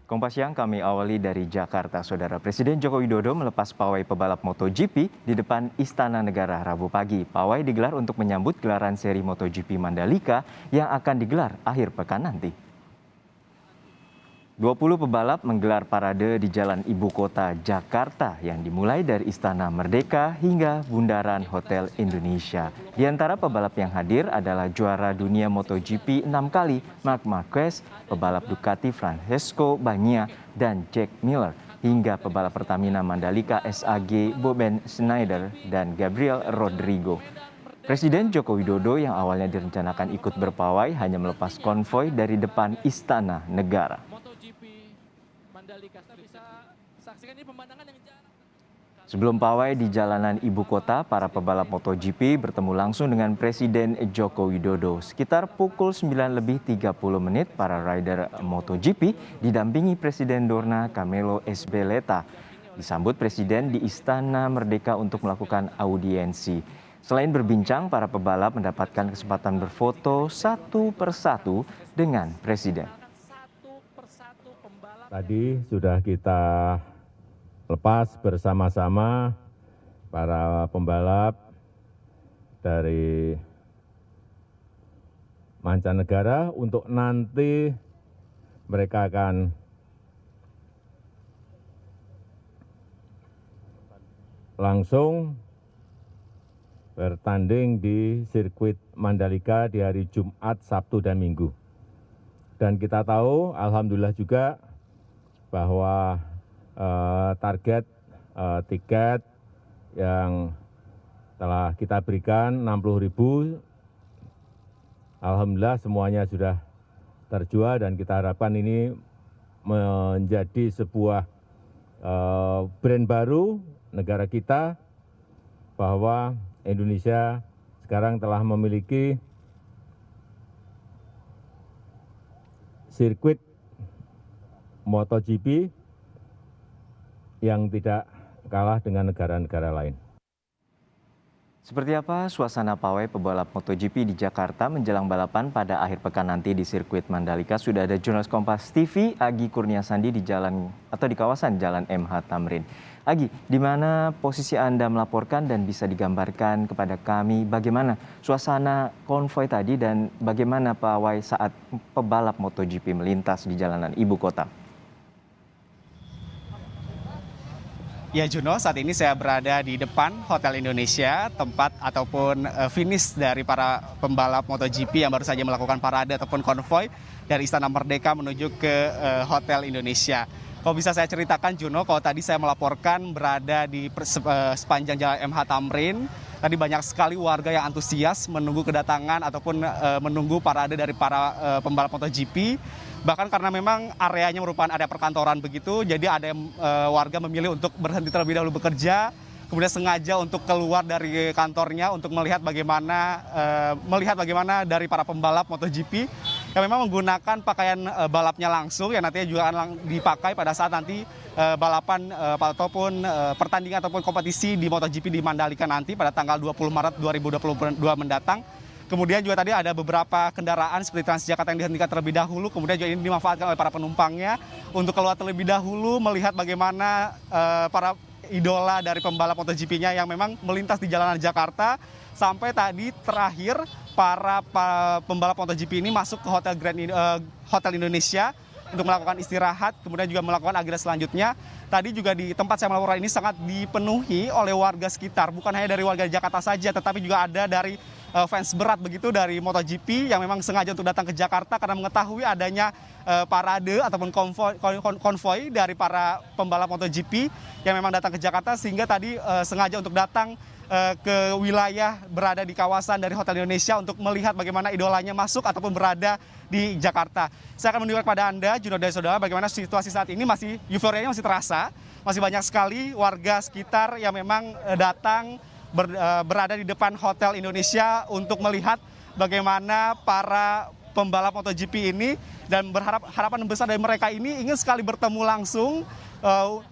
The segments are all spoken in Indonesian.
Kompas Siang kami awali dari Jakarta. Saudara Presiden Joko Widodo melepas pawai pebalap MotoGP di depan Istana Negara Rabu pagi. Pawai digelar untuk menyambut gelaran seri MotoGP Mandalika yang akan digelar akhir pekan nanti. 20 pebalap menggelar parade di Jalan Ibu Kota Jakarta yang dimulai dari Istana Merdeka hingga Bundaran Hotel Indonesia. Di antara pebalap yang hadir adalah juara dunia MotoGP 6 kali Marc Marquez, pebalap Ducati Francesco Bagnaia dan Jack Miller, hingga pebalap Pertamina Mandalika SAG Boben Schneider dan Gabriel Rodrigo. Presiden Joko Widodo yang awalnya direncanakan ikut berpawai hanya melepas konvoi dari depan Istana Negara. Sebelum pawai di jalanan ibu kota, para pebalap MotoGP bertemu langsung dengan Presiden Joko Widodo. Sekitar pukul 9:30 para rider MotoGP didampingi Presiden Dorna Carmelo Ezpeleta disambut Presiden di Istana Merdeka untuk melakukan audiensi. Selain berbincang, para pebalap mendapatkan kesempatan berfoto satu persatu dengan Presiden. Tadi sudah kita lepas bersama-sama para pembalap dari mancanegara untuk nanti mereka akan langsung bertanding di sirkuit Mandalika di hari Jumat, Sabtu, dan Minggu. Dan kita tahu, alhamdulillah juga, bahwa target tiket yang telah kita berikan 60.000, alhamdulillah semuanya sudah terjual dan kita harapkan ini menjadi sebuah brand baru negara kita, bahwa Indonesia sekarang telah memiliki sirkuit MotoGP yang tidak kalah dengan negara-negara lain. Seperti apa suasana pawai pebalap MotoGP di Jakarta menjelang balapan pada akhir pekan nanti di sirkuit Mandalika? Sudah ada jurnalis Kompas TV Agi Kurniasandi di kawasan Jalan MH Tamrin. Agi, di mana posisi Anda melaporkan dan bisa digambarkan kepada kami bagaimana suasana konvoi tadi dan bagaimana pawai saat pebalap MotoGP melintas di jalanan ibu kota? Ya Juno, saat ini saya berada di depan Hotel Indonesia, tempat ataupun finish dari para pembalap MotoGP yang baru saja melakukan parade ataupun konvoi dari Istana Merdeka menuju ke Hotel Indonesia. Kalau bisa saya ceritakan Juno, kalau tadi saya melaporkan berada di sepanjang Jalan MH Tamrin, tadi banyak sekali warga yang antusias menunggu kedatangan ataupun menunggu parade dari para pembalap MotoGP. Bahkan karena memang areanya merupakan area perkantoran begitu, jadi ada warga memilih untuk berhenti terlebih dahulu bekerja, kemudian sengaja untuk keluar dari kantornya untuk melihat bagaimana dari para pembalap MotoGP yang memang menggunakan pakaian balapnya langsung yang nantinya juga akan dipakai pada saat nanti balapan ataupun pertandingan ataupun kompetisi di MotoGP di Mandalika nanti pada tanggal 20 Maret 2022 mendatang. Kemudian juga tadi ada beberapa kendaraan seperti Transjakarta yang dihentikan terlebih dahulu, kemudian juga ini dimanfaatkan oleh para penumpangnya untuk keluar terlebih dahulu melihat bagaimana para idola dari pembalap MotoGP-nya yang memang melintas di jalanan Jakarta, sampai tadi terakhir para pembalap MotoGP ini masuk ke Hotel Indonesia untuk melakukan istirahat, kemudian juga melakukan agenda selanjutnya. Tadi juga di tempat saya melaporkan ini sangat dipenuhi oleh warga sekitar, bukan hanya dari warga Jakarta saja, tetapi juga ada dari fans berat begitu dari MotoGP yang memang sengaja untuk datang ke Jakarta karena mengetahui adanya parade ataupun konvoi dari para pembalap MotoGP yang memang datang ke Jakarta, sehingga tadi sengaja untuk datang ke wilayah berada di kawasan dari Hotel Indonesia untuk melihat bagaimana idolanya masuk ataupun berada di Jakarta. Saya akan menunjukkan kepada Anda, Juno dan Saudara, bagaimana situasi saat ini euforianya masih terasa, masih banyak sekali warga sekitar yang memang datang berada di depan Hotel Indonesia untuk melihat bagaimana para pembalap MotoGP ini, dan harapan besar dari mereka ini ingin sekali bertemu langsung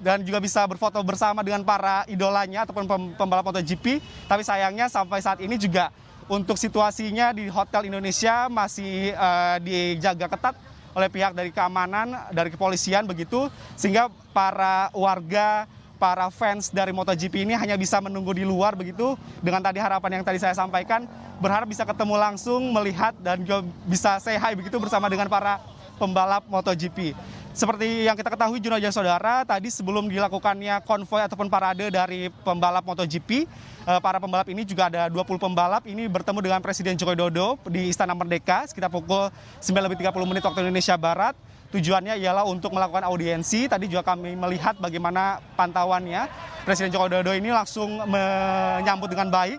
dan juga bisa berfoto bersama dengan para idolanya ataupun pembalap MotoGP. Tapi sayangnya sampai saat ini juga untuk situasinya di Hotel Indonesia masih dijaga ketat oleh pihak dari keamanan, dari kepolisian begitu, sehingga para warga, para fans dari MotoGP ini hanya bisa menunggu di luar begitu, dengan tadi harapan yang tadi saya sampaikan, berharap bisa ketemu langsung, melihat dan juga bisa say hi begitu bersama dengan para pembalap MotoGP. Seperti yang kita ketahui Juno dan saudara, tadi sebelum dilakukannya konvoi ataupun parade dari pembalap MotoGP, para pembalap ini juga ada 20 pembalap ini bertemu dengan Presiden Joko Widodo di Istana Merdeka sekitar pukul 9:30 waktu Indonesia Barat. Tujuannya ialah untuk melakukan audiensi. Tadi juga kami melihat bagaimana pantauannya. Presiden Joko Widodo ini langsung menyambut dengan baik.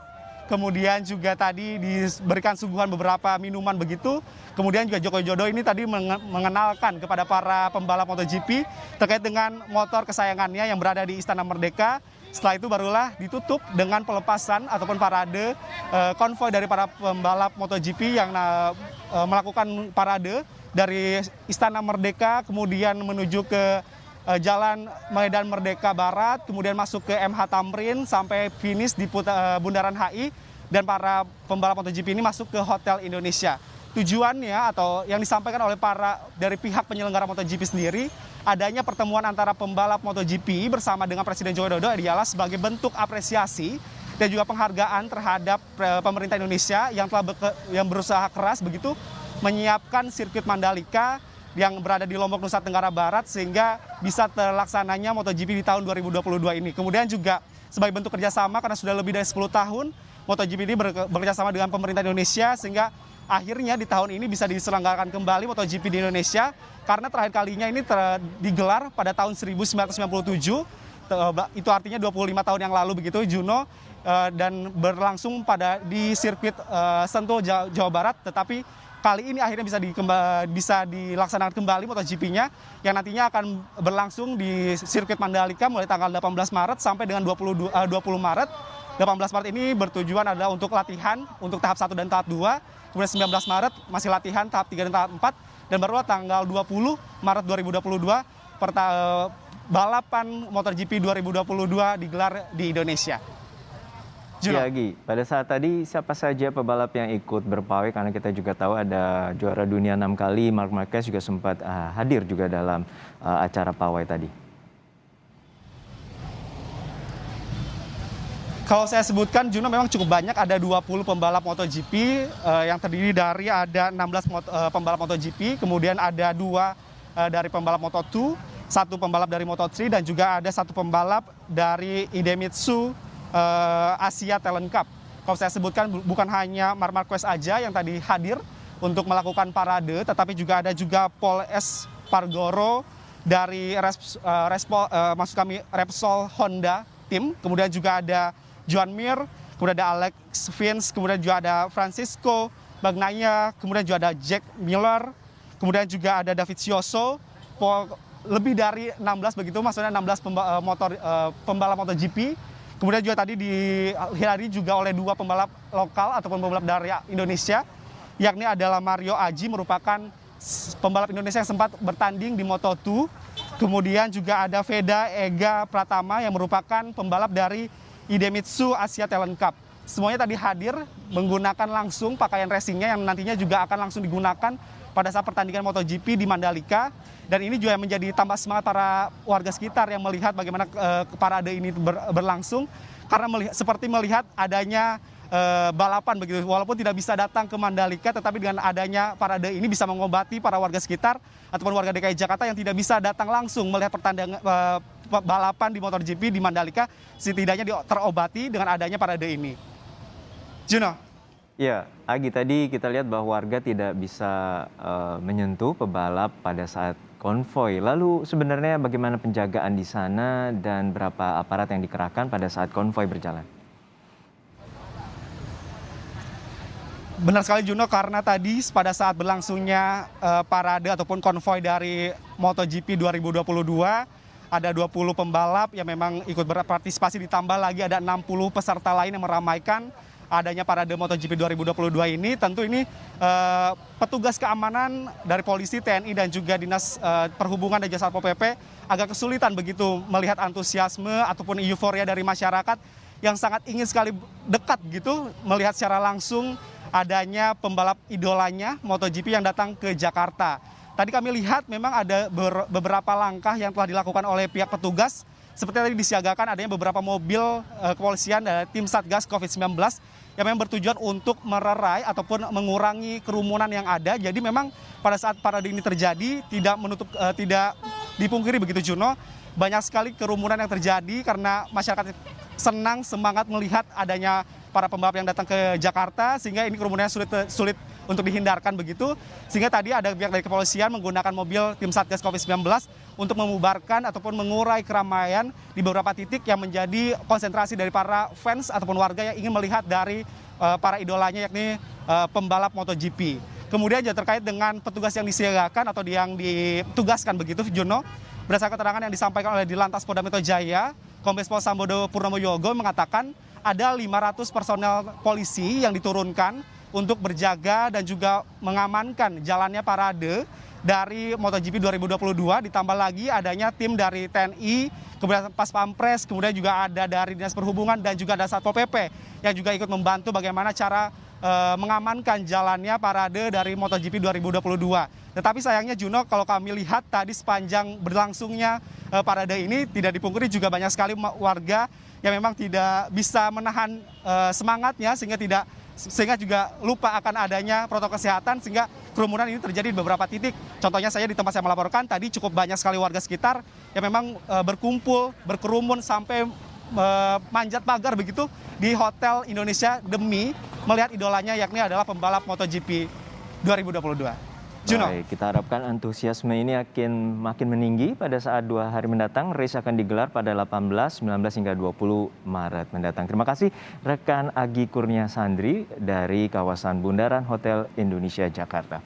Kemudian juga tadi diberikan suguhan beberapa minuman begitu. Kemudian juga Joko Widodo ini tadi mengenalkan kepada para pembalap MotoGP terkait dengan motor kesayangannya yang berada di Istana Merdeka. Setelah itu barulah ditutup dengan pelepasan ataupun parade konvoi dari para pembalap MotoGP yang melakukan parade dari Istana Merdeka kemudian menuju ke Jalan Medan Merdeka Barat, kemudian masuk ke MH Tamrin sampai finish di Bundaran HI, dan para pembalap MotoGP ini masuk ke Hotel Indonesia. Tujuannya atau yang disampaikan oleh dari pihak penyelenggara MotoGP sendiri, adanya pertemuan antara pembalap MotoGP bersama dengan Presiden Joko Widodo adalah sebagai bentuk apresiasi dan juga penghargaan terhadap pemerintah Indonesia yang berusaha keras begitu menyiapkan sirkuit Mandalika yang berada di Lombok, Nusa Tenggara Barat, sehingga bisa terlaksananya MotoGP di tahun 2022 ini. Kemudian juga sebagai bentuk kerjasama, karena sudah lebih dari 10 tahun MotoGP ini bekerjasama dengan pemerintah Indonesia, sehingga akhirnya di tahun ini bisa diselenggarakan kembali MotoGP di Indonesia, karena terakhir kalinya ini digelar pada tahun 1997, itu artinya 25 tahun yang lalu begitu Juno, dan berlangsung di sirkuit Sentul, Jawa Barat, tetapi kali ini akhirnya bisa dilaksanakan kembali MotoGP-nya yang nantinya akan berlangsung di sirkuit Mandalika mulai tanggal 18 Maret sampai dengan 20 Maret. 18 Maret ini bertujuan adalah untuk latihan untuk tahap 1 dan tahap 2. Kemudian 19 Maret masih latihan tahap 3 dan tahap 4. Dan baru tanggal 20 Maret 2022 balapan MotoGP 2022 digelar di Indonesia. Ya, Gi, pada saat tadi siapa saja pebalap yang ikut berpawai, karena kita juga tahu ada juara dunia 6 kali, Marc Marquez juga sempat hadir juga dalam acara pawai tadi. Kalau saya sebutkan, Juno, memang cukup banyak, ada 20 pembalap MotoGP yang terdiri dari ada 16 pembalap MotoGP, kemudian ada 2 dari pembalap Moto2, 1 pembalap dari Moto3, dan juga ada 1 pembalap dari Idemitsu Asia Talent Cup. Kalau saya sebutkan, bukan hanya Marc Marquez aja yang tadi hadir untuk melakukan parade, tetapi juga ada Paul Espargaro dari Repsol Honda Team, kemudian juga ada Joan Mir, kemudian ada Alex Rins, kemudian juga ada Francisco Bagnaia, kemudian juga ada Jack Miller, kemudian juga ada David Sioso, lebih dari 16 begitu, maksudnya 16 pembalap MotoGP. Kemudian juga tadi dihadiri juga oleh 2 pembalap lokal ataupun pembalap dari Indonesia, yakni adalah Mario Aji, merupakan pembalap Indonesia yang sempat bertanding di Moto2. Kemudian juga ada Veda Ega Pratama yang merupakan pembalap dari Idemitsu Asia Talent Cup. Semuanya tadi hadir menggunakan langsung pakaian racingnya yang nantinya juga akan langsung digunakan pada saat pertandingan MotoGP di Mandalika. Dan ini juga menjadi tambah semangat para warga sekitar yang melihat bagaimana parade ini berlangsung. Karena seperti melihat adanya balapan begitu. Walaupun tidak bisa datang ke Mandalika, tetapi dengan adanya parade ini bisa mengobati para warga sekitar ataupun warga DKI Jakarta yang tidak bisa datang langsung melihat balapan di MotoGP di Mandalika, setidaknya terobati dengan adanya parade ini. Juno. Ya, Agi, tadi kita lihat bahwa warga tidak bisa menyentuh pebalap pada saat konvoi. Lalu sebenarnya bagaimana penjagaan di sana dan berapa aparat yang dikerahkan pada saat konvoi berjalan? Benar sekali Juno, karena tadi pada saat berlangsungnya parade ataupun konvoi dari MotoGP 2022, ada 20 pembalap yang memang ikut berpartisipasi, ditambah lagi ada 60 peserta lain yang meramaikan adanya parade MotoGP 2022 ini. Tentu ini petugas keamanan dari polisi, TNI, dan juga Dinas Perhubungan dan Jasa Satpol PP agak kesulitan begitu melihat antusiasme ataupun euforia dari masyarakat yang sangat ingin sekali dekat gitu melihat secara langsung adanya pembalap idolanya MotoGP yang datang ke Jakarta. tadi kami lihat memang ada beberapa langkah yang telah dilakukan oleh pihak petugas. Seperti tadi disiagakan adanya beberapa mobil kepolisian dan tim Satgas COVID-19 yang memang bertujuan untuk melerai ataupun mengurangi kerumunan yang ada. Jadi memang pada saat parade ini terjadi tidak dipungkiri begitu Juno, banyak sekali kerumunan yang terjadi karena masyarakat senang semangat melihat adanya para pembalap yang datang ke Jakarta, sehingga ini kerumunannya sulit untuk dihindarkan begitu. Sehingga tadi ada pihak dari kepolisian menggunakan mobil tim Satgas COVID-19 untuk membubarkan ataupun mengurai keramaian di beberapa titik yang menjadi konsentrasi dari para fans ataupun warga yang ingin melihat dari para idolanya, yakni pembalap MotoGP. Kemudian juga terkait dengan petugas yang disiagakan atau yang ditugaskan begitu, Juno, berdasarkan keterangan yang disampaikan oleh Dirlantas Polda Metro Jaya, Kombes Pol Sambodo Purnomo Yogo mengatakan ada 500 personel polisi yang diturunkan untuk berjaga dan juga mengamankan jalannya parade dari MotoGP 2022, ditambah lagi adanya tim dari TNI, kemudian Pas Pampres, kemudian juga ada dari Dinas Perhubungan dan juga ada Satpol PP yang juga ikut membantu bagaimana cara mengamankan jalannya parade dari MotoGP 2022. Tetapi sayangnya Juno, kalau kami lihat tadi sepanjang berlangsungnya parade ini tidak dipungkiri juga banyak sekali warga yang memang tidak bisa menahan semangatnya sehingga juga lupa akan adanya protokol kesehatan, sehingga kerumunan ini terjadi di beberapa titik. Contohnya saya di tempat saya melaporkan tadi cukup banyak sekali warga sekitar yang memang berkerumun sampai manjat pagar begitu di Hotel Indonesia demi melihat idolanya, yakni adalah pembalap MotoGP 2022. Juno. Baik, kita harapkan antusiasme ini akan makin meninggi pada saat 2 hari mendatang. Race akan digelar pada 18, 19 hingga 20 Maret mendatang. Terima kasih rekan Agi Kurnia Sandri dari kawasan Bundaran Hotel Indonesia Jakarta.